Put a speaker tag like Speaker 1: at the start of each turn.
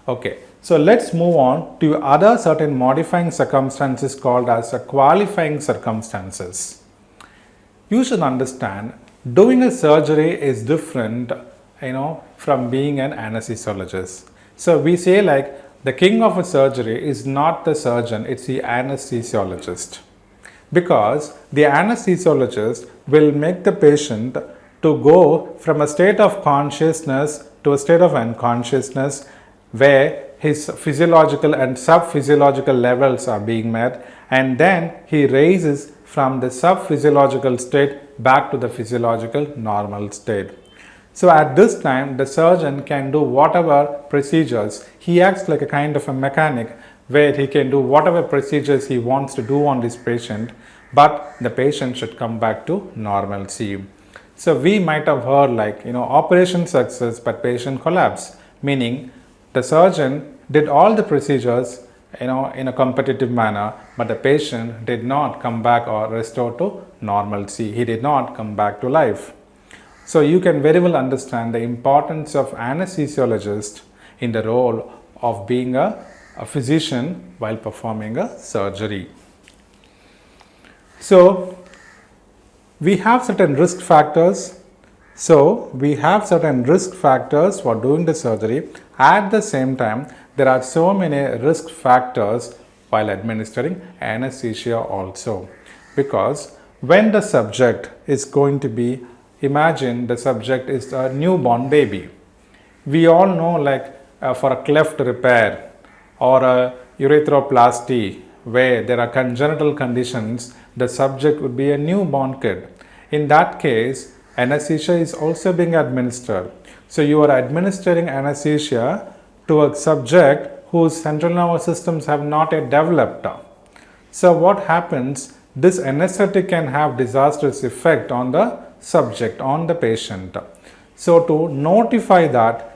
Speaker 1: Okay, so let's move on to other certain modifying circumstances called as qualifying circumstances. You should understand doing a surgery is different, from being an anesthesiologist. So we say like the king of a surgery is not the surgeon, it's the anesthesiologist. Because the anesthesiologist will make the patient to go from a state of consciousness to a state of unconsciousness where his physiological and sub-physiological levels are being met, and then he raises from the sub-physiological state back to the physiological normal state. So at this time, the surgeon can do whatever procedures. He acts like a kind of a mechanic where he can do whatever procedures he wants to do on this patient, but the patient should come back to normalcy. So we might have heard like, operation success but patient collapse, meaning the surgeon did all the procedures in a competitive manner, but the patient did not come back or restore to normalcy. He did not come back to life. So you can very well understand the importance of anesthesiologist in the role of being a physician while performing a surgery. So we have certain risk factors. For doing the surgery. At the same time, there are so many risk factors while administering anesthesia also. Because when the subject is going to be, imagine the subject is a newborn baby. We all know like for a cleft repair or a urethroplasty where there are congenital conditions, the subject would be a newborn kid. In that case, anesthesia is also being administered. So you are administering anesthesia to a subject whose central nervous systems have not yet developed. So what happens? This anesthetic can have disastrous effect on the subject, on the patient. So to notify that,